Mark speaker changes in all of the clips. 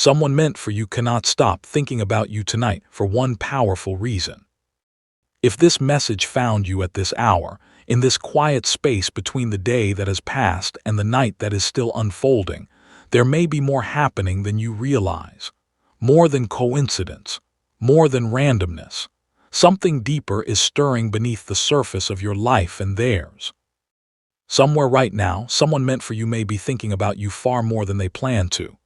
Speaker 1: Someone meant for you cannot stop thinking about you tonight for one powerful reason. If this message found you at this hour, in this quiet space between the day that has passed and the night that is still unfolding, there may be more happening than you realize. More than coincidence, more than randomness. Something deeper is stirring beneath the surface of your life and theirs. Somewhere right now, someone meant for you may be thinking about you far more than they planned to.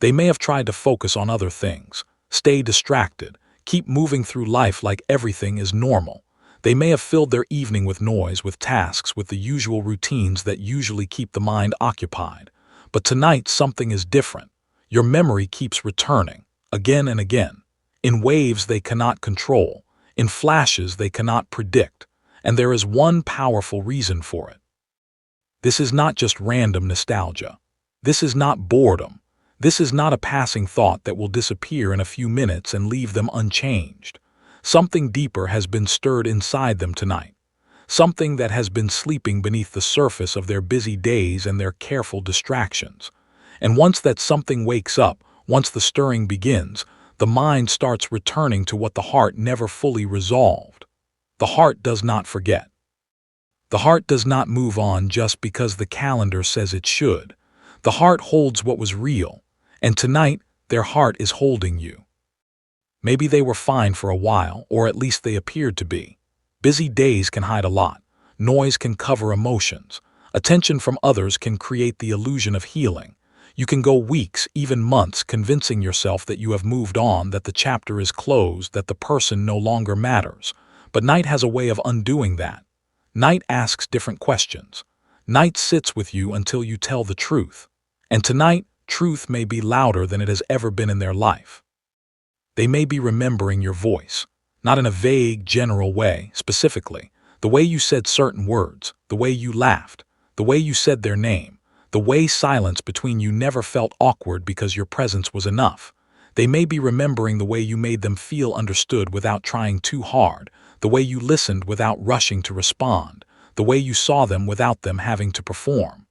Speaker 1: They may have tried to focus on other things, stay distracted, keep moving through life like everything is normal. They may have filled their evening with noise, with tasks, with the usual routines that usually keep the mind occupied. But tonight something is different. Your memory keeps returning, again and again, in waves they cannot control, in flashes they cannot predict, and there is one powerful reason for it. This is not just random nostalgia. This is not boredom. This is not a passing thought that will disappear in a few minutes and leave them unchanged. Something deeper has been stirred inside them tonight. Something that has been sleeping beneath the surface of their busy days and their careful distractions. And once that something wakes up, once the stirring begins, the mind starts returning to what the heart never fully resolved. The heart does not forget. The heart does not move on just because the calendar says it should. The heart holds what was real, and tonight their heart is holding you. Maybe they were fine for a while, or at least they appeared to be. Busy days can hide a lot. Noise can cover emotions. Attention from others can create the illusion of healing. You can go weeks, even months, convincing yourself that you have moved on, that the chapter is closed, that the person no longer matters. But night has a way of undoing that. Night asks different questions. Night sits with you until you tell the truth. And tonight, truth may be louder than it has ever been in their life. They may be remembering your voice, not in a vague, general way, specifically. The way you said certain words, the way you laughed, the way you said their name, the way silence between you never felt awkward because your presence was enough. They may be remembering the way you made them feel understood without trying too hard, the way you listened without rushing to respond, the way you saw them without them having to perform.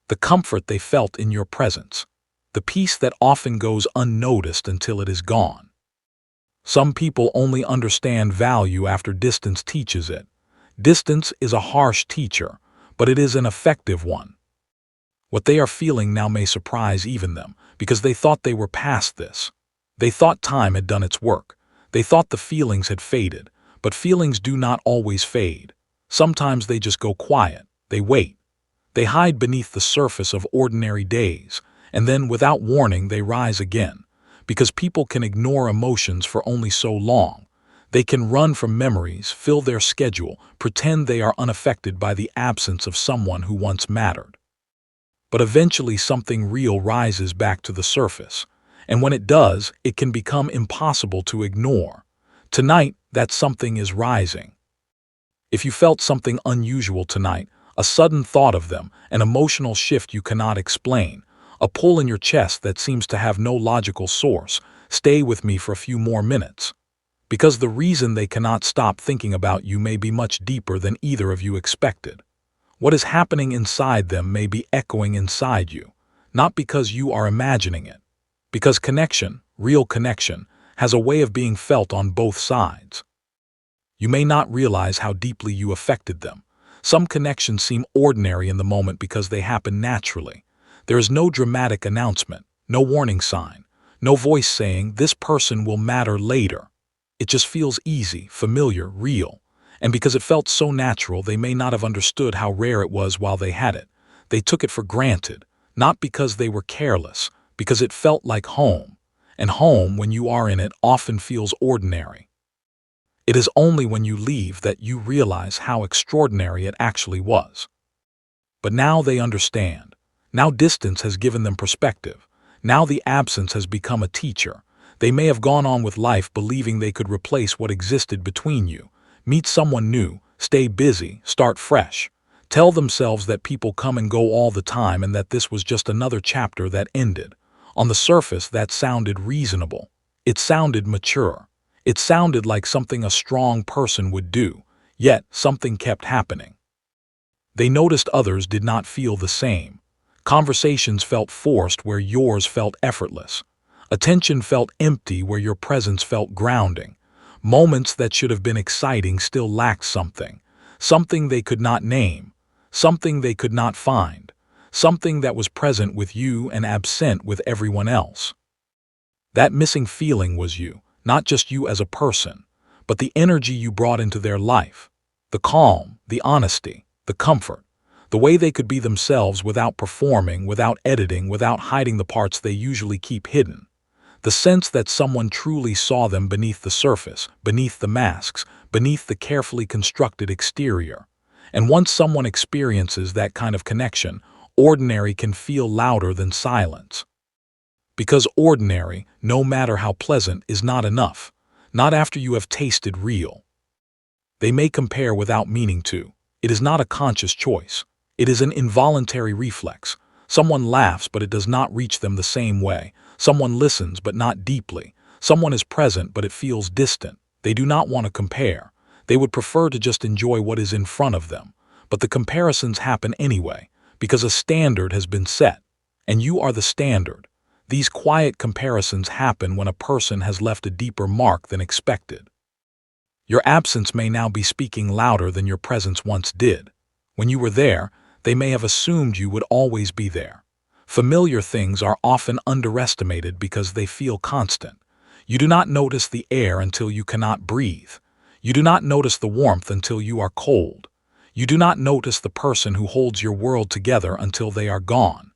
Speaker 1: The comfort they felt in your presence, the peace that often goes unnoticed until it is gone. Some people only understand value after distance teaches it. Distance is a harsh teacher, but it is an effective one. What they are feeling now may surprise even them, because they thought they were past this. They thought time had done its work. They thought the feelings had faded, but feelings do not always fade. Sometimes they just go quiet. They wait. They hide beneath the surface of ordinary days, and then without warning they rise again. Because people can ignore emotions for only so long. They can run from memories, fill their schedule, pretend they are unaffected by the absence of someone who once mattered. But eventually something real rises back to the surface, and when it does, it can become impossible to ignore. Tonight, that something is rising. If you felt something unusual tonight, a sudden thought of them, an emotional shift you cannot explain, a pull in your chest that seems to have no logical source, stay with me for a few more minutes. Because the reason they cannot stop thinking about you may be much deeper than either of you expected. What is happening inside them may be echoing inside you, not because you are imagining it. Because connection, real connection, has a way of being felt on both sides. You may not realize how deeply you affected them. Some connections seem ordinary in the moment because they happen naturally. There is no dramatic announcement, no warning sign, no voice saying, "This person will matter later." It just feels easy, familiar, real. And because it felt so natural, they may not have understood how rare it was while they had it. They took it for granted, not because they were careless, because it felt like home. And home, when you are in it, often feels ordinary. It is only when you leave that you realize how extraordinary it actually was. But now they understand. Now distance has given them perspective. Now the absence has become a teacher. They may have gone on with life believing they could replace what existed between you. Meet someone new, stay busy, start fresh. Tell themselves that people come and go all the time and that this was just another chapter that ended. On the surface, that sounded reasonable. It sounded mature. It sounded like something a strong person would do. Yet, something kept happening. They noticed others did not feel the same. Conversations felt forced where yours felt effortless. Attention felt empty where your presence felt grounding. Moments that should have been exciting still lacked something. Something they could not name. Something they could not find. Something that was present with you and absent with everyone else. That missing feeling was you, not just you as a person, but the energy you brought into their life. The calm, the honesty, the comfort. The way they could be themselves without performing, without editing, without hiding the parts they usually keep hidden. The sense that someone truly saw them beneath the surface, beneath the masks, beneath the carefully constructed exterior. And once someone experiences that kind of connection, ordinary can feel louder than silence. Because ordinary, no matter how pleasant, is not enough. Not after you have tasted real. They may compare without meaning to. It is not a conscious choice. It is an involuntary reflex. Someone laughs, but it does not reach them the same way. Someone listens, but not deeply. Someone is present, but it feels distant. They do not want to compare. They would prefer to just enjoy what is in front of them. But the comparisons happen anyway, because a standard has been set. And you are the standard. These quiet comparisons happen when a person has left a deeper mark than expected. Your absence may now be speaking louder than your presence once did. When you were there, they may have assumed you would always be there. Familiar things are often underestimated because they feel constant. You do not notice the air until you cannot breathe. You do not notice the warmth until you are cold. You do not notice the person who holds your world together until they are gone.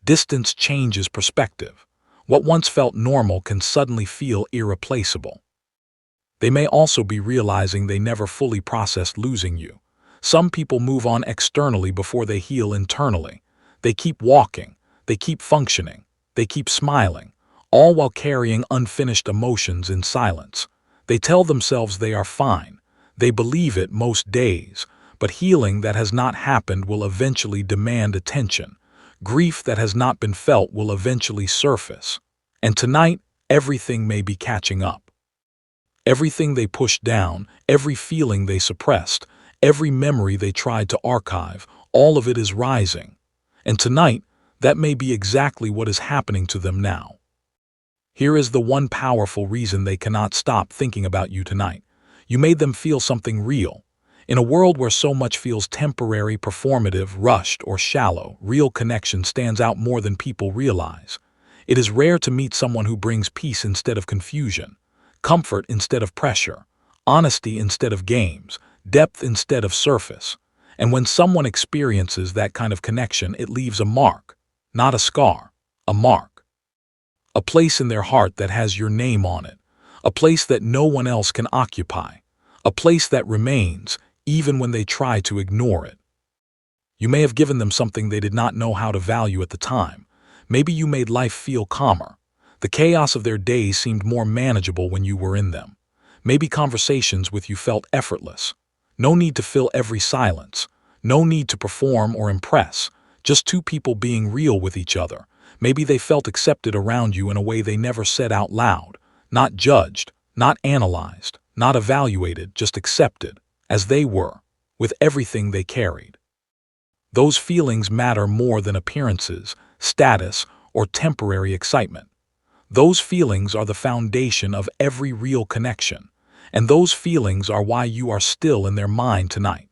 Speaker 1: Distance changes perspective. What once felt normal can suddenly feel irreplaceable. They may also be realizing they never fully processed losing you. Some people move on externally before they heal internally. They keep walking, they keep functioning, they keep smiling, all while carrying unfinished emotions in silence. They tell themselves they are fine. They believe it most days, but healing that has not happened will eventually demand attention. Grief that has not been felt will eventually surface. And tonight, everything may be catching up. Everything they pushed down, every feeling they suppressed, every memory they tried to archive, all of it is rising. And tonight, that may be exactly what is happening to them now. Here is the one powerful reason they cannot stop thinking about you tonight. You made them feel something real. In a world where so much feels temporary, performative, rushed, or shallow, real connection stands out more than people realize. It is rare to meet someone who brings peace instead of confusion, comfort instead of pressure, honesty instead of games, depth instead of surface. And when someone experiences that kind of connection, it leaves a mark, not a scar, a mark. A place in their heart that has your name on it, a place that no one else can occupy, a place that remains, even when they try to ignore it. You may have given them something they did not know how to value at the time. Maybe you made life feel calmer. The chaos of their days seemed more manageable when you were in them. Maybe conversations with you felt effortless. No need to fill every silence. No need to perform or impress. Just two people being real with each other. Maybe they felt accepted around you in a way they never said out loud. Not judged, not analyzed, not evaluated, just accepted, as they were, with everything they carried. Those feelings matter more than appearances, status, or temporary excitement. Those feelings are the foundation of every real connection, and those feelings are why you are still in their mind tonight.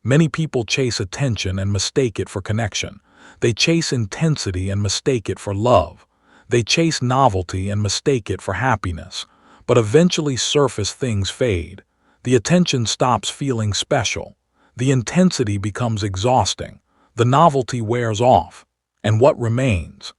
Speaker 1: Many people chase attention and mistake it for connection. They chase intensity and mistake it for love. They chase novelty and mistake it for happiness. But eventually surface things fade. The attention stops feeling special. The intensity becomes exhausting. The novelty wears off. And what remains?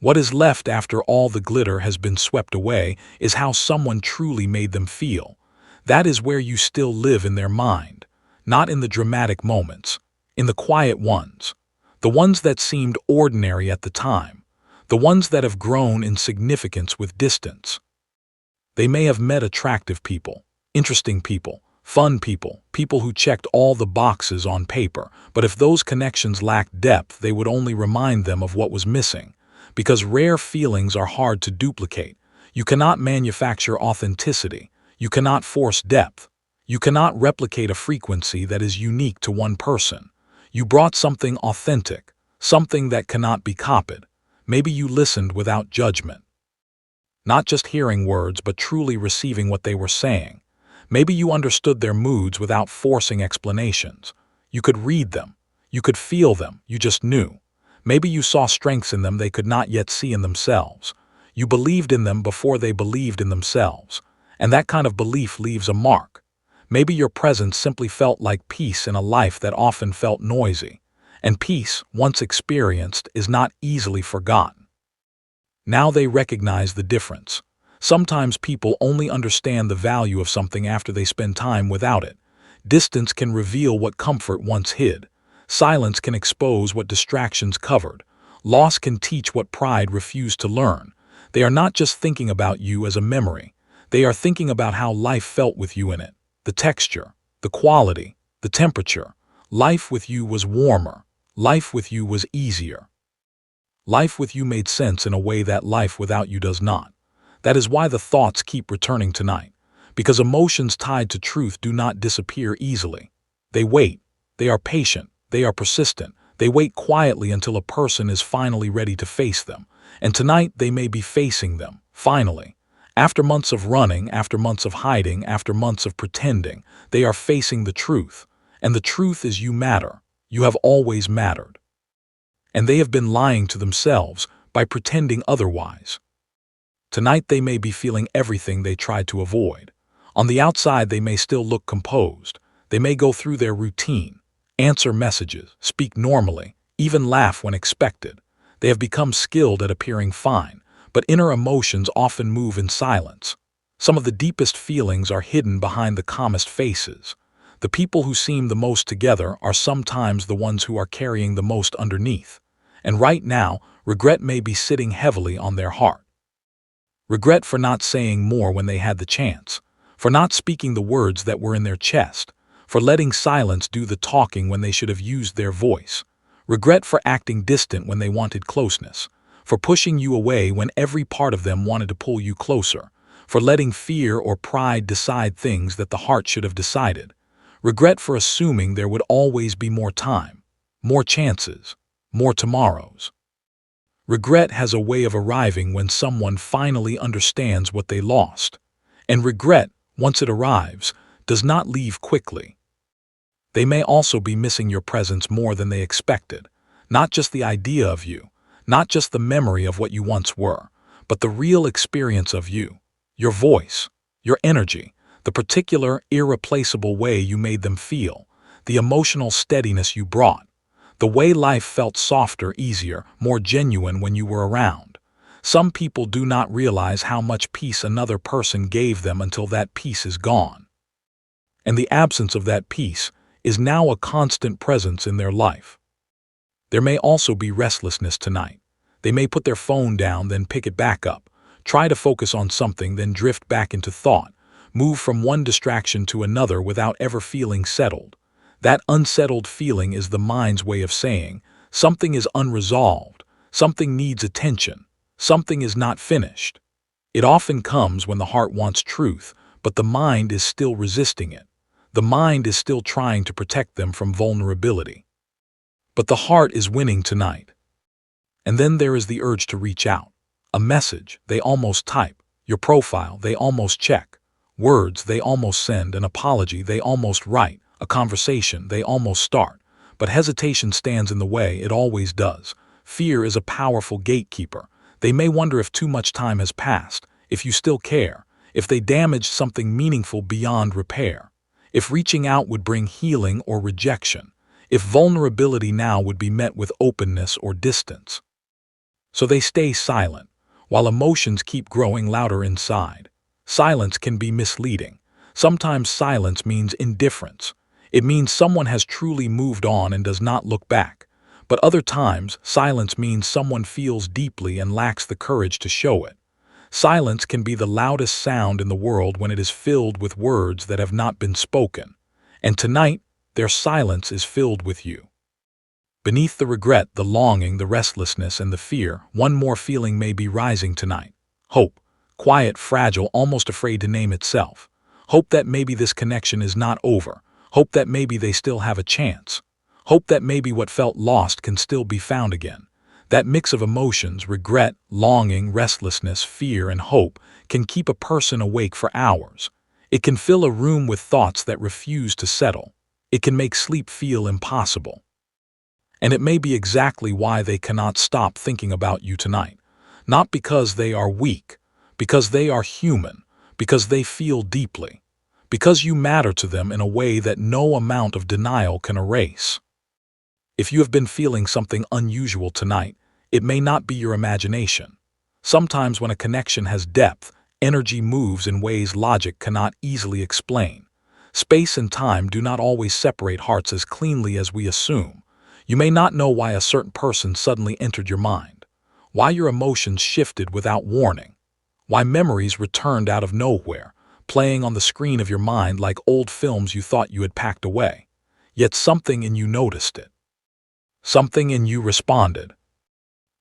Speaker 1: What is left after all the glitter has been swept away is how someone truly made them feel. That is where you still live in their mind. Not in the dramatic moments, in the quiet ones. The ones that seemed ordinary at the time. The ones that have grown in significance with distance. They may have met attractive people, interesting people, fun people, people who checked all the boxes on paper, but if those connections lacked depth, they would only remind them of what was missing. Because rare feelings are hard to duplicate. You cannot manufacture authenticity. You cannot force depth. You cannot replicate a frequency that is unique to one person. You brought something authentic, something that cannot be copied. Maybe you listened without judgment. Not just hearing words, but truly receiving what they were saying. Maybe you understood their moods without forcing explanations. You could read them. You could feel them. You just knew. Maybe you saw strengths in them they could not yet see in themselves. You believed in them before they believed in themselves. And that kind of belief leaves a mark. Maybe your presence simply felt like peace in a life that often felt noisy. And peace, once experienced, is not easily forgotten. Now they recognize the difference. Sometimes people only understand the value of something after they spend time without it. Distance can reveal what comfort once hid. Silence can expose what distractions covered. Loss can teach what pride refused to learn. They are not just thinking about you as a memory. They are thinking about how life felt with you in it. The texture, the quality, the temperature. Life with you was warmer. Life with you was easier. Life with you made sense in a way that life without you does not. That is why the thoughts keep returning tonight. Because emotions tied to truth do not disappear easily. They wait. They are patient. They are persistent. They wait quietly until a person is finally ready to face them. And tonight they may be facing them, finally. After months of running, after months of hiding, after months of pretending, they are facing the truth. And the truth is you matter. You have always mattered. And they have been lying to themselves by pretending otherwise. Tonight they may be feeling everything they tried to avoid. On the outside they may still look composed. They may go through their routine, answer messages, speak normally, even laugh when expected. They have become skilled at appearing fine, but inner emotions often move in silence. Some of the deepest feelings are hidden behind the calmest faces. The people who seem the most together are sometimes the ones who are carrying the most underneath. And right now, regret may be sitting heavily on their heart. Regret for not saying more when they had the chance, for not speaking the words that were in their chest, for letting silence do the talking when they should have used their voice. Regret for acting distant when they wanted closeness, for pushing you away when every part of them wanted to pull you closer, for letting fear or pride decide things that the heart should have decided. Regret for assuming there would always be more time, more chances, more tomorrows. Regret has a way of arriving when someone finally understands what they lost. And regret, once it arrives, does not leave quickly. They may also be missing your presence more than they expected. Not just the idea of you, not just the memory of what you once were, but the real experience of you, your voice, your energy, the particular, irreplaceable way you made them feel, the emotional steadiness you brought. The way life felt softer, easier, more genuine when you were around. Some people do not realize how much peace another person gave them until that peace is gone. And the absence of that peace is now a constant presence in their life. There may also be restlessness tonight. They may put their phone down, then pick it back up, try to focus on something, then drift back into thought, move from one distraction to another without ever feeling settled. That unsettled feeling is the mind's way of saying, something is unresolved, something needs attention, something is not finished. It often comes when the heart wants truth, but the mind is still resisting it. The mind is still trying to protect them from vulnerability. But the heart is winning tonight. And then there is the urge to reach out. A message, they almost type. Your profile, they almost check. Words, they almost send. An apology, they almost write. A conversation, they almost start. But hesitation stands in the way, it always does. Fear is a powerful gatekeeper. They may wonder if too much time has passed, if you still care, if they damaged something meaningful beyond repair, if reaching out would bring healing or rejection, if vulnerability now would be met with openness or distance. So they stay silent, while emotions keep growing louder inside. Silence can be misleading. Sometimes silence means indifference. It means someone has truly moved on and does not look back. But other times, silence means someone feels deeply and lacks the courage to show it. Silence can be the loudest sound in the world when it is filled with words that have not been spoken. And tonight, their silence is filled with you. Beneath the regret, the longing, the restlessness, and the fear, one more feeling may be rising tonight. Hope. Quiet, fragile, almost afraid to name itself. Hope that maybe this connection is not over. Hope that maybe they still have a chance. Hope that maybe what felt lost can still be found again. That mix of emotions, regret, longing, restlessness, fear, and hope, can keep a person awake for hours. It can fill a room with thoughts that refuse to settle. It can make sleep feel impossible. And it may be exactly why they cannot stop thinking about you tonight. Not because they are weak, because they are human, because they feel deeply, because you matter to them in a way that no amount of denial can erase. If you have been feeling something unusual tonight, it may not be your imagination. Sometimes when a connection has depth, energy moves in ways logic cannot easily explain. Space and time do not always separate hearts as cleanly as we assume. You may not know why a certain person suddenly entered your mind, why your emotions shifted without warning, why memories returned out of nowhere, playing on the screen of your mind like old films you thought you had packed away. Yet something in you noticed it. Something in you responded.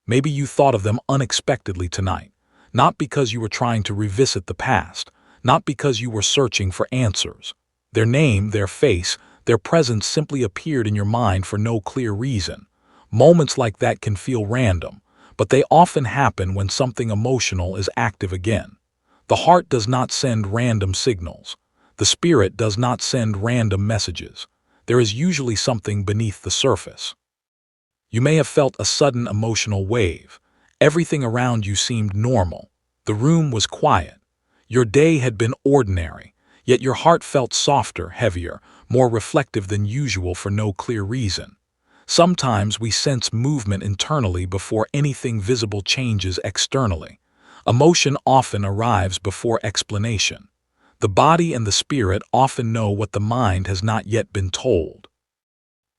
Speaker 1: Maybe you thought of them unexpectedly tonight, not because you were trying to revisit the past, not because you were searching for answers. Their name, their face, their presence simply appeared in your mind for no clear reason. Moments like that can feel random, but they often happen when something emotional is active again. The heart does not send random signals. The spirit does not send random messages. There is usually something beneath the surface. You may have felt a sudden emotional wave. Everything around you seemed normal. The room was quiet. Your day had been ordinary, yet your heart felt softer, heavier, more reflective than usual for no clear reason. Sometimes we sense movement internally before anything visible changes externally. Emotion often arrives before explanation. The body and the spirit often know what the mind has not yet been told.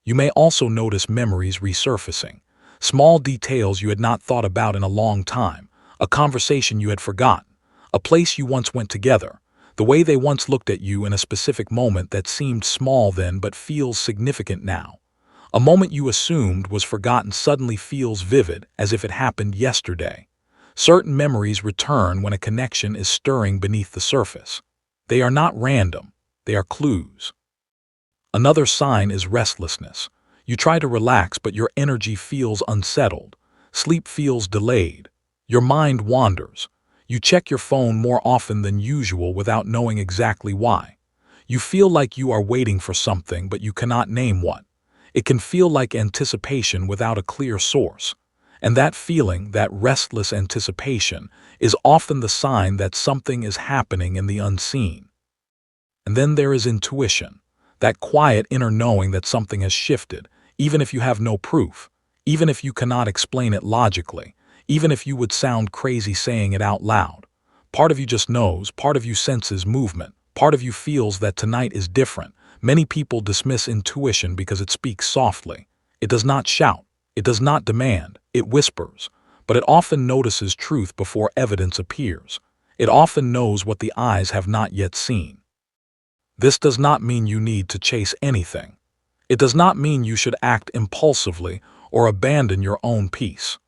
Speaker 1: You may also notice memories resurfacing, small details you had not thought about in a long time, a conversation you had forgotten, a place you once went together, the way they once looked at you in a specific moment that seemed small then but feels significant now. A moment you assumed was forgotten suddenly feels vivid, as if it happened yesterday. Certain memories return when a connection is stirring beneath the surface. They are not random, they are clues. Another sign is restlessness. You try to relax, but your energy feels unsettled. Sleep feels delayed. Your mind wanders. You check your phone more often than usual without knowing exactly why. You feel like you are waiting for something, but you cannot name what. It can feel like anticipation without a clear source. And that feeling, that restless anticipation, is often the sign that something is happening in the unseen. And then there is intuition, that quiet inner knowing that something has shifted, even if you have no proof, even if you cannot explain it logically, even if you would sound crazy saying it out loud. Part of you just knows, part of you senses movement, part of you feels that tonight is different. Many people dismiss intuition because it speaks softly. It does not shout, it does not demand, it whispers, but it often notices truth before evidence appears. It often knows what the eyes have not yet seen. This does not mean you need to chase anything. It does not mean you should act impulsively or abandon your own peace.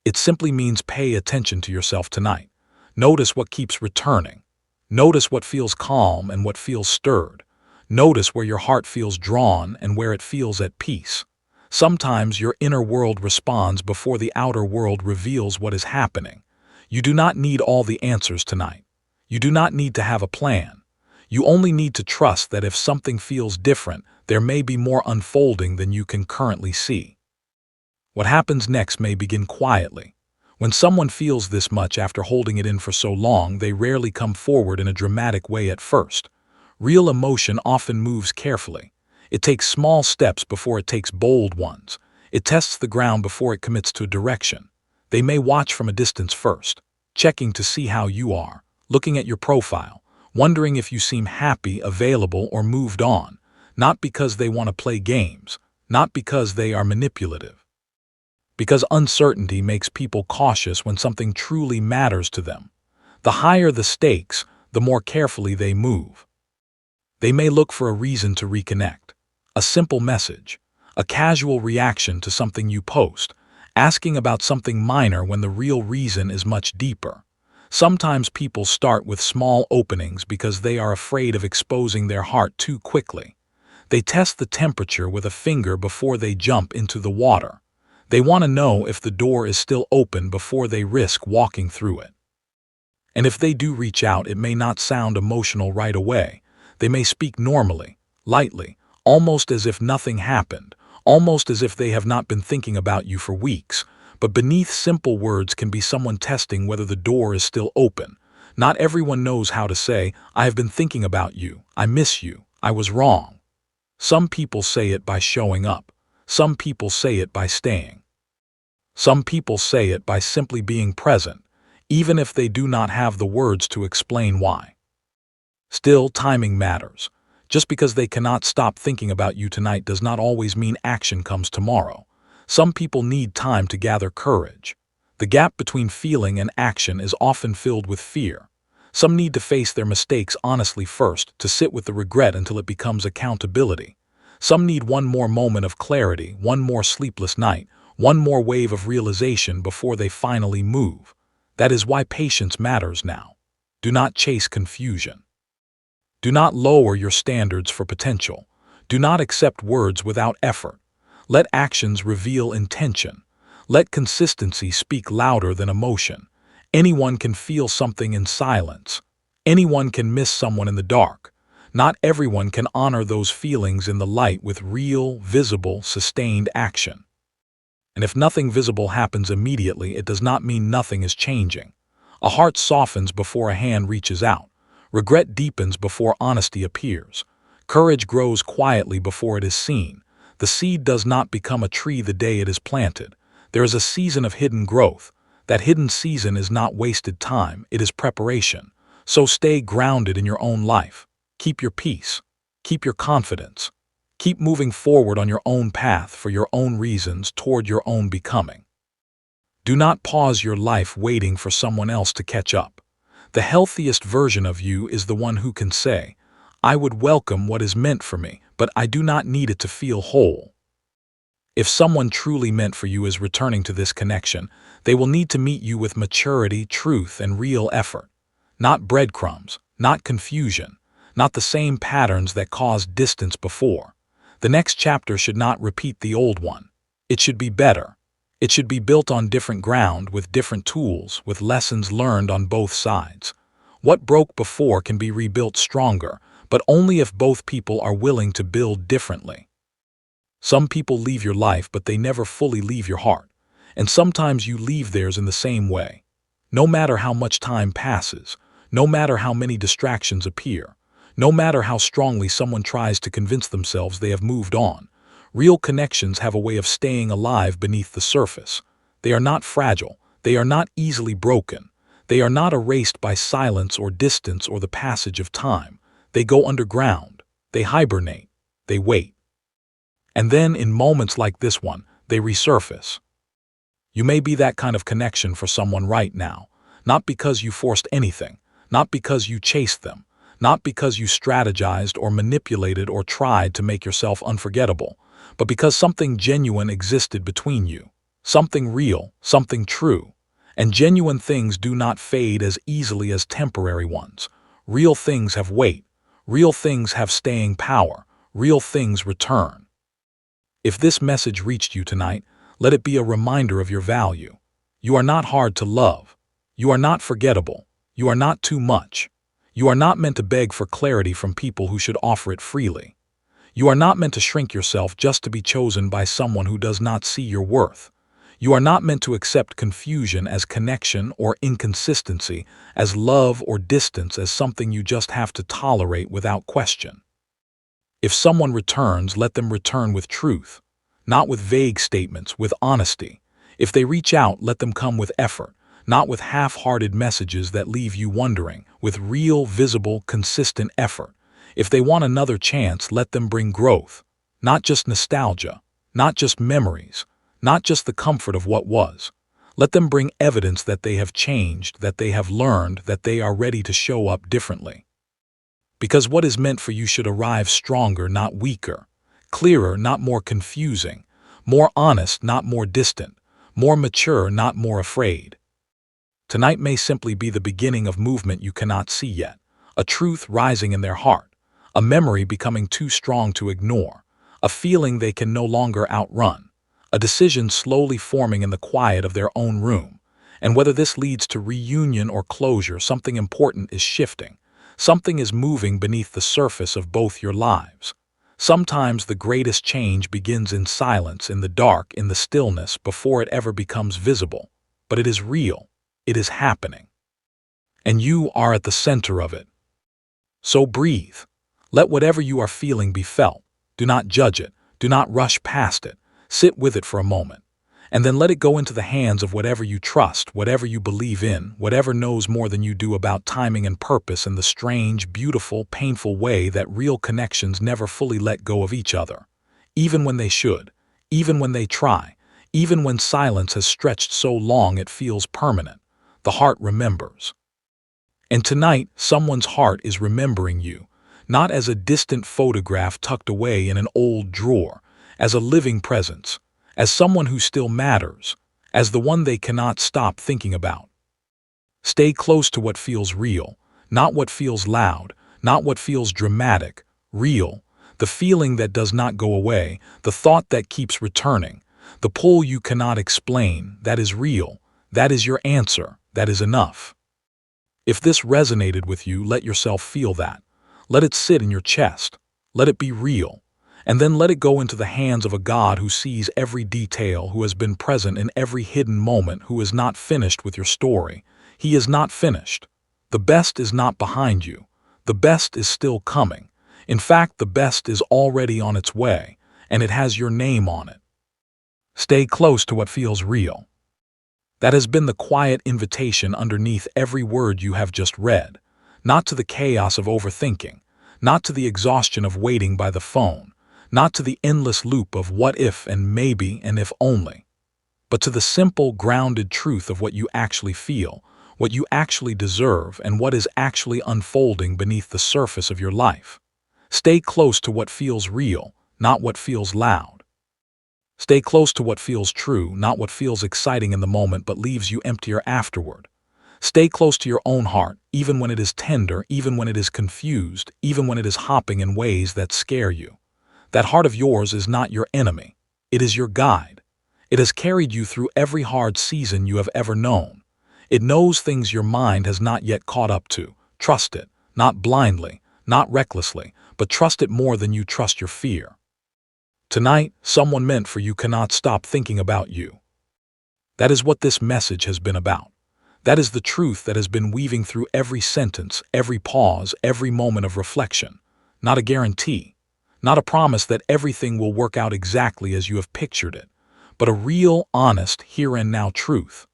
Speaker 1: It simply means pay attention to yourself tonight. Notice what keeps returning. Notice what feels calm and what feels stirred. Notice where your heart feels drawn and where it feels at peace. Sometimes your inner world responds before the outer world reveals what is happening. You do not need all the answers tonight. You do not need to have a plan. You only need to trust that if something feels different, there may be more unfolding than you can currently see. What happens next may begin quietly. When someone feels this much after holding it in for so long, they rarely come forward in a dramatic way at first. Real emotion often moves carefully. It takes small steps before it takes bold ones. It tests the ground before it commits to a direction. They may watch from a distance first, checking to see how you are, looking at your profile, wondering if you seem happy, available, or moved on, not because they want to play games, not because they are manipulative. Because uncertainty makes people cautious when something truly matters to them. The higher the stakes, the more carefully they move. They may look for a reason to reconnect, a simple message, a casual reaction to something you post, asking about something minor when the real reason is much deeper. Sometimes people start with small openings because they are afraid of exposing their heart too quickly. They test the temperature with a finger before they jump into the water. They want to know if the door is still open before they risk walking through it. And if they do reach out, it may not sound emotional right away. They may speak normally, lightly, almost as if nothing happened, almost as if they have not been thinking about you for weeks. But beneath simple words can be someone testing whether the door is still open. Not everyone knows how to say, "I have been thinking about you, I miss you, I was wrong." Some people say it by showing up. Some people say it by staying. Some people say it by simply being present, even if they do not have the words to explain why. Still, timing matters. Just because they cannot stop thinking about you tonight does not always mean action comes tomorrow. Some people need time to gather courage. The gap between feeling and action is often filled with fear. Some need to face their mistakes honestly first, to sit with the regret until it becomes accountability. Some need one more moment of clarity, one more sleepless night, one more wave of realization before they finally move. That is why patience matters now. Do not chase confusion. Do not lower your standards for potential. Do not accept words without effort. Let actions reveal intention. Let consistency speak louder than emotion. Anyone can feel something in silence. Anyone can miss someone in the dark. Not everyone can honor those feelings in the light with real, visible, sustained action. And if nothing visible happens immediately, it does not mean nothing is changing. A heart softens before a hand reaches out. Regret deepens before honesty appears. Courage grows quietly before it is seen. The seed does not become a tree the day it is planted. There is a season of hidden growth. That hidden season is not wasted time, it is preparation. So stay grounded in your own life. Keep your peace. Keep your confidence. Keep moving forward on your own path for your own reasons toward your own becoming. Do not pause your life waiting for someone else to catch up. The healthiest version of you is the one who can say, "I would welcome what is meant for me, but I do not need it to feel whole." If someone truly meant for you is returning to this connection, they will need to meet you with maturity, truth, and real effort. Not breadcrumbs, not confusion, not the same patterns that caused distance before. The next chapter should not repeat the old one. It should be better. It should be built on different ground, with different tools, with lessons learned on both sides. What broke before can be rebuilt stronger, but only if both people are willing to build differently. Some people leave your life, but they never fully leave your heart. And sometimes you leave theirs in the same way. No matter how much time passes, no matter how many distractions appear, no matter how strongly someone tries to convince themselves they have moved on, real connections have a way of staying alive beneath the surface. They are not fragile. They are not easily broken. They are not erased by silence or distance or the passage of time. They go underground. They hibernate. They wait. And then, in moments like this one, they resurface. You may be that kind of connection for someone right now, not because you forced anything, not because you chased them, not because you strategized or manipulated or tried to make yourself unforgettable, but because something genuine existed between you, something real, something true. And genuine things do not fade as easily as temporary ones. Real things have weight. Real things have staying power. Real things return. If this message reached you tonight, let it be a reminder of your value. You are not hard to love. You are not forgettable. You are not too much. You are not meant to beg for clarity from people who should offer it freely. You are not meant to shrink yourself just to be chosen by someone who does not see your worth. You are not meant to accept confusion as connection or inconsistency, as love or distance as something you just have to tolerate without question. If someone returns, let them return with truth, not with vague statements, with honesty. If they reach out, let them come with effort, not with half-hearted messages that leave you wondering, with real, visible, consistent effort. If they want another chance, let them bring growth, not just nostalgia, not just memories, not just the comfort of what was. Let them bring evidence that they have changed, that they have learned, that they are ready to show up differently. Because what is meant for you should arrive stronger, not weaker, clearer, not more confusing, more honest, not more distant, more mature, not more afraid. Tonight may simply be the beginning of movement you cannot see yet, a truth rising in their heart, a memory becoming too strong to ignore, a feeling they can no longer outrun, a decision slowly forming in the quiet of their own room. And whether this leads to reunion or closure, something important is shifting. Something is moving beneath the surface of both your lives. Sometimes the greatest change begins in silence, in the dark, in the stillness, before it ever becomes visible. But it is real. It is happening. And you are at the center of it. So breathe. Let whatever you are feeling be felt. Do not judge it. Do not rush past it. Sit with it for a moment. And then let it go into the hands of whatever you trust, whatever you believe in, whatever knows more than you do about timing and purpose, and the strange, beautiful, painful way that real connections never fully let go of each other. Even when they should. Even when they try. Even when silence has stretched so long it feels permanent. The heart remembers. And tonight, someone's heart is remembering you, not as a distant photograph tucked away in an old drawer, as a living presence, as someone who still matters, as the one they cannot stop thinking about. Stay close to what feels real, not what feels loud, not what feels dramatic, real, the feeling that does not go away, the thought that keeps returning, the pull you cannot explain. That is real, that is your answer, that is enough. If this resonated with you, let yourself feel that. Let it sit in your chest. Let it be real. And then let it go into the hands of a God who sees every detail, who has been present in every hidden moment, who is not finished with your story. He is not finished. The best is not behind you. The best is still coming. In fact, the best is already on its way, and it has your name on it. Stay close to what feels real. That has been the quiet invitation underneath every word you have just read, not to the chaos of overthinking, not to the exhaustion of waiting by the phone, not to the endless loop of what if and maybe and if only, but to the simple, grounded truth of what you actually feel, what you actually deserve, and what is actually unfolding beneath the surface of your life. Stay close to what feels real, not what feels loud. Stay close to what feels true, not what feels exciting in the moment but leaves you emptier afterward. Stay close to your own heart, even when it is tender, even when it is confused, even when it is hopping in ways that scare you. That heart of yours is not your enemy. It is your guide. It has carried you through every hard season you have ever known. It knows things your mind has not yet caught up to. Trust it, not blindly, not recklessly, but trust it more than you trust your fear. Tonight, someone meant for you cannot stop thinking about you. That is what this message has been about. That is the truth that has been weaving through every sentence, every pause, every moment of reflection. Not a guarantee, not a promise that everything will work out exactly as you have pictured it, but a real, honest, here and now truth.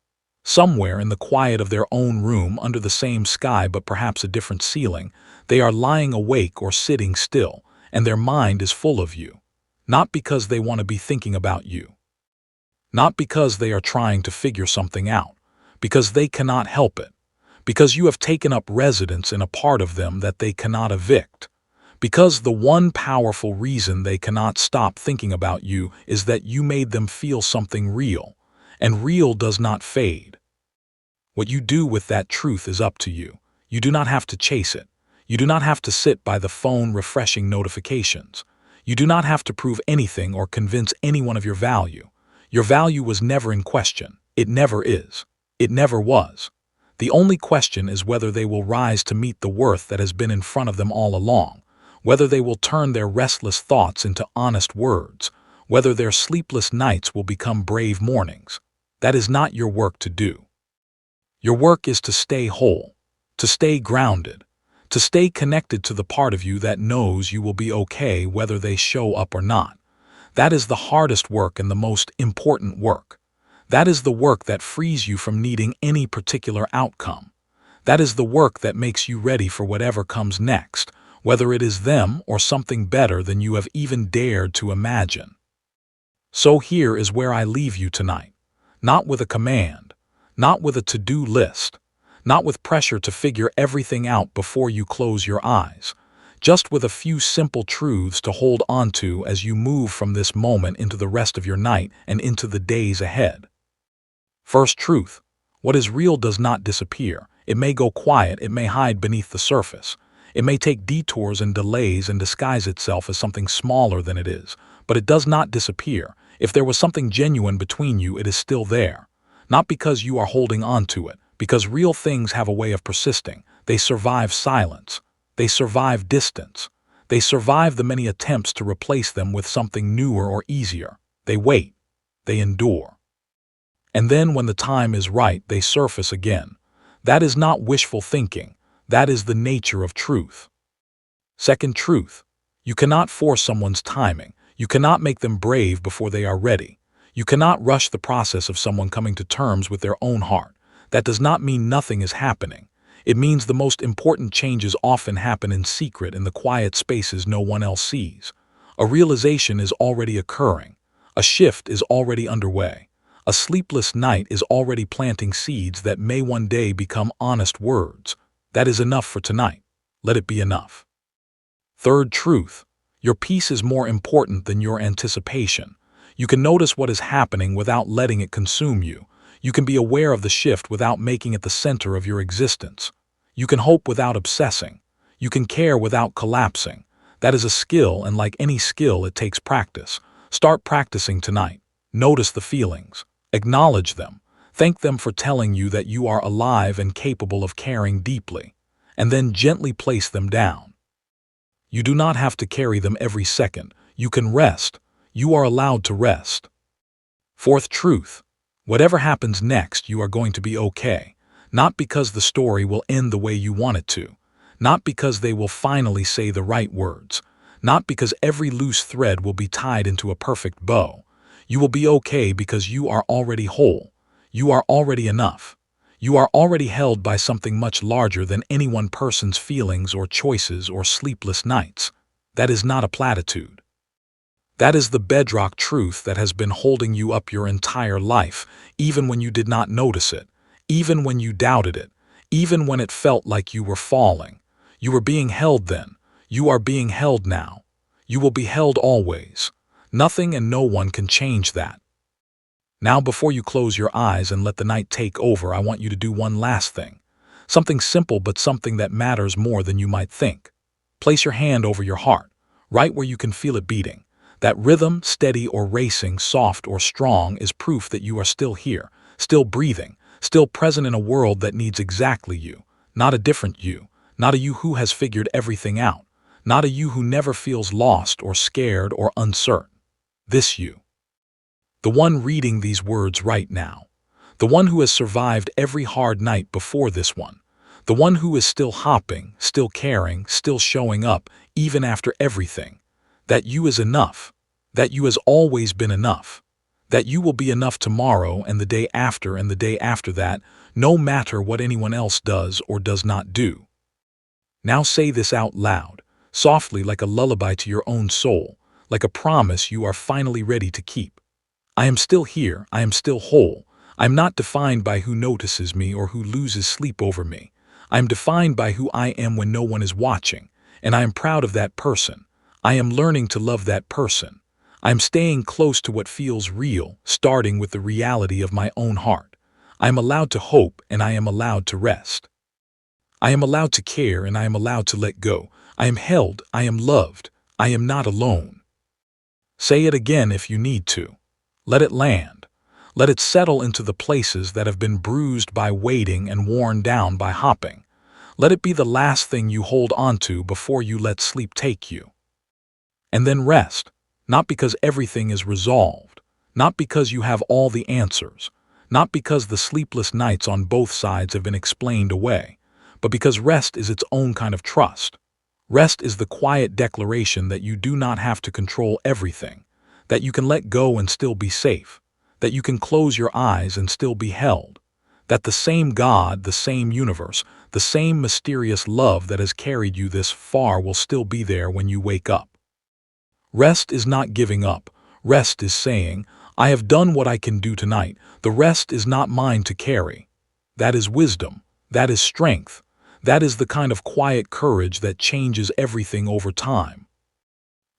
Speaker 1: Somewhere in the quiet of their own room, under the same sky but perhaps a different ceiling, they are lying awake or sitting still, and their mind is full of you. Not because they want to be thinking about you. Not because they are trying to figure something out. Because they cannot help it. Because you have taken up residence in a part of them that they cannot evict. Because the one powerful reason they cannot stop thinking about you is that you made them feel something real. And real does not fade. What you do with that truth is up to you. You do not have to chase it. You do not have to sit by the phone refreshing notifications. You do not have to prove anything or convince anyone of your value. Your value was never in question. It never is. It never was. The only question is whether they will rise to meet the worth that has been in front of them all along, whether they will turn their restless thoughts into honest words, whether their sleepless nights will become brave mornings. That is not your work to do. Your work is to stay whole, to stay grounded, to stay connected to the part of you that knows you will be okay whether they show up or not. That is the hardest work and the most important work. That is the work that frees you from needing any particular outcome. That is the work that makes you ready for whatever comes next, whether it is them or something better than you have even dared to imagine. So here is where I leave you tonight. Not with a command, not with a to-do list, not with pressure to figure everything out before you close your eyes, just with a few simple truths to hold onto as you move from this moment into the rest of your night and into the days ahead. First truth: what is real does not disappear. It may go quiet, it may hide beneath the surface. It may take detours and delays and disguise itself as something smaller than it is, but it does not disappear. If there was something genuine between you, it is still there. Not because you are holding on to it, because real things have a way of persisting. They survive silence. They survive distance. They survive the many attempts to replace them with something newer or easier. They wait. They endure. And then when the time is right, they surface again. That is not wishful thinking. That is the nature of truth. Second truth. You cannot force someone's timing. You cannot make them brave before they are ready. You cannot rush the process of someone coming to terms with their own heart. That does not mean nothing is happening. It means the most important changes often happen in secret in the quiet spaces no one else sees. A realization is already occurring. A shift is already underway. A sleepless night is already planting seeds that may one day become honest words. That is enough for tonight. Let it be enough. Third truth. Your peace is more important than your anticipation. You can notice what is happening without letting it consume you. You can be aware of the shift without making it the center of your existence. You can hope without obsessing. You can care without collapsing. That is a skill, and like any skill, it takes practice. Start practicing tonight. Notice the feelings. Acknowledge them. Thank them for telling you that you are alive and capable of caring deeply. And then gently place them down. You do not have to carry them every second. You can rest. You are allowed to rest. Fourth truth. Whatever happens next, you are going to be okay. Not because the story will end the way you want it to. Not because they will finally say the right words. Not because every loose thread will be tied into a perfect bow. You will be okay because you are already whole. You are already enough. You are already held by something much larger than any one person's feelings or choices or sleepless nights. That is not a platitude. That is the bedrock truth that has been holding you up your entire life, even when you did not notice it, even when you doubted it, even when it felt like you were falling. You were being held then. You are being held now. You will be held always. Nothing and no one can change that. Now, before you close your eyes and let the night take over, I want you to do one last thing. Something simple, but something that matters more than you might think. Place your hand over your heart, right where you can feel it beating. That rhythm, steady or racing, soft or strong, is proof that you are still here, still breathing, still present in a world that needs exactly you, not a different you, not a you who has figured everything out, not a you who never feels lost or scared or uncertain. This you. The one reading these words right now. The one who has survived every hard night before this one. The one who is still hopping, still caring, still showing up, even after everything. That you is enough. That you has always been enough. That you will be enough tomorrow and the day after and the day after that, no matter what anyone else does or does not do. Now say this out loud, softly, like a lullaby to your own soul, like a promise you are finally ready to keep. I am still here. I am still whole. I am not defined by who notices me or who loses sleep over me. I am defined by who I am when no one is watching, and I am proud of that person. I am learning to love that person. I am staying close to what feels real, starting with the reality of my own heart. I am allowed to hope, and I am allowed to rest. I am allowed to care, and I am allowed to let go. I am held. I am loved. I am not alone. Say it again if you need to. Let it land. Let it settle into the places that have been bruised by waiting and worn down by hopping. Let it be the last thing you hold onto before you let sleep take you. And then rest, not because everything is resolved, not because you have all the answers, not because the sleepless nights on both sides have been explained away, but because rest is its own kind of trust. Rest is the quiet declaration that you do not have to control everything, that you can let go and still be safe, that you can close your eyes and still be held, that the same God, the same universe, the same mysterious love that has carried you this far will still be there when you wake up. Rest is not giving up. Rest is saying, I have done what I can do tonight. The rest is not mine to carry. That is wisdom. That is strength. That is the kind of quiet courage that changes everything over time.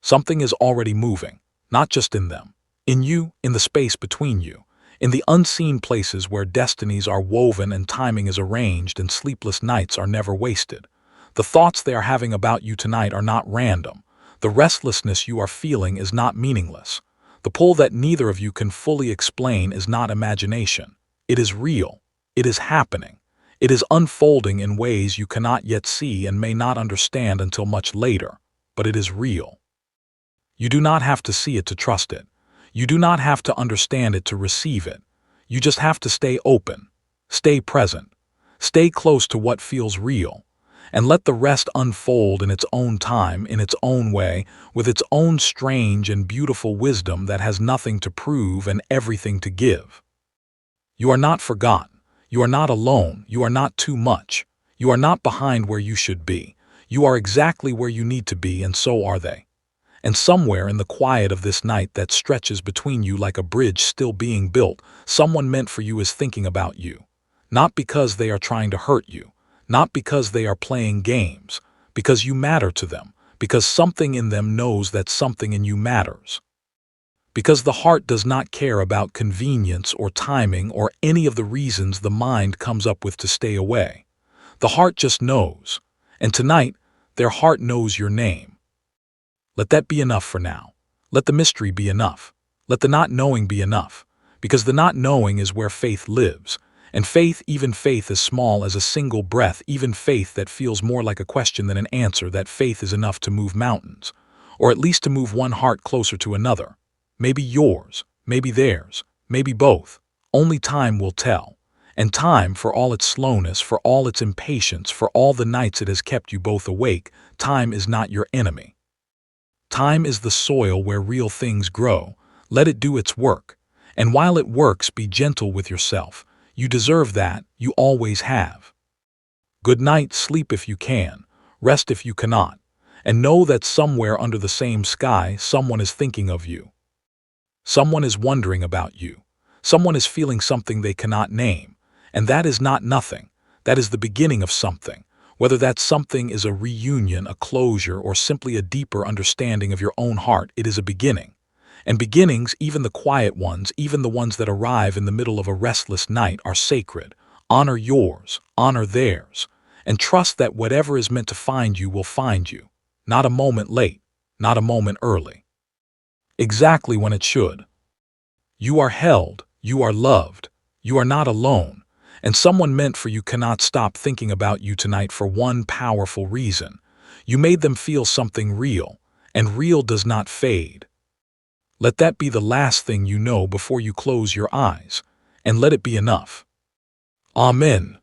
Speaker 1: Something is already moving. Not just in them, in you, in the space between you, in the unseen places where destinies are woven and timing is arranged and sleepless nights are never wasted. The thoughts they are having about you tonight are not random. The restlessness you are feeling is not meaningless. The pull that neither of you can fully explain is not imagination. It is real. It is happening. It is unfolding in ways you cannot yet see and may not understand until much later, but it is real. You do not have to see it to trust it. You do not have to understand it to receive it. You just have to stay open, stay present, stay close to what feels real, and let the rest unfold in its own time, in its own way, with its own strange and beautiful wisdom that has nothing to prove and everything to give. You are not forgotten. You are not alone. You are not too much. You are not behind where you should be. You are exactly where you need to be, and so are they. And somewhere in the quiet of this night that stretches between you like a bridge still being built, someone meant for you is thinking about you. Not because they are trying to hurt you, not because they are playing games, because you matter to them, because something in them knows that something in you matters. Because the heart does not care about convenience or timing or any of the reasons the mind comes up with to stay away. The heart just knows. And tonight, their heart knows your name. Let that be enough for now. Let the mystery be enough. Let the not knowing be enough. Because the not knowing is where faith lives. And faith, even faith as small as a single breath, even faith that feels more like a question than an answer, that faith is enough to move mountains. Or at least to move one heart closer to another. Maybe yours, maybe theirs, maybe both. Only time will tell. And time, for all its slowness, for all its impatience, for all the nights it has kept you both awake, time is not your enemy. Time is the soil where real things grow. Let it do its work. And while it works, be gentle with yourself. You deserve that. You always have. Good night. Sleep if you can. Rest if you cannot. And know that somewhere under the same sky, someone is thinking of you. Someone is wondering about you. Someone is feeling something they cannot name. And that is not nothing. That is the beginning of something. Whether that something is a reunion, a closure, or simply a deeper understanding of your own heart, it is a beginning. And beginnings, even the quiet ones, even the ones that arrive in the middle of a restless night, are sacred. Honor yours, honor theirs, and trust that whatever is meant to find you will find you. Not a moment late, not a moment early. Exactly when it should. You are held, you are loved, you are not alone. And someone meant for you cannot stop thinking about you tonight for one powerful reason. You made them feel something real, and real does not fade. Let that be the last thing you know before you close your eyes, and let it be enough. Amen.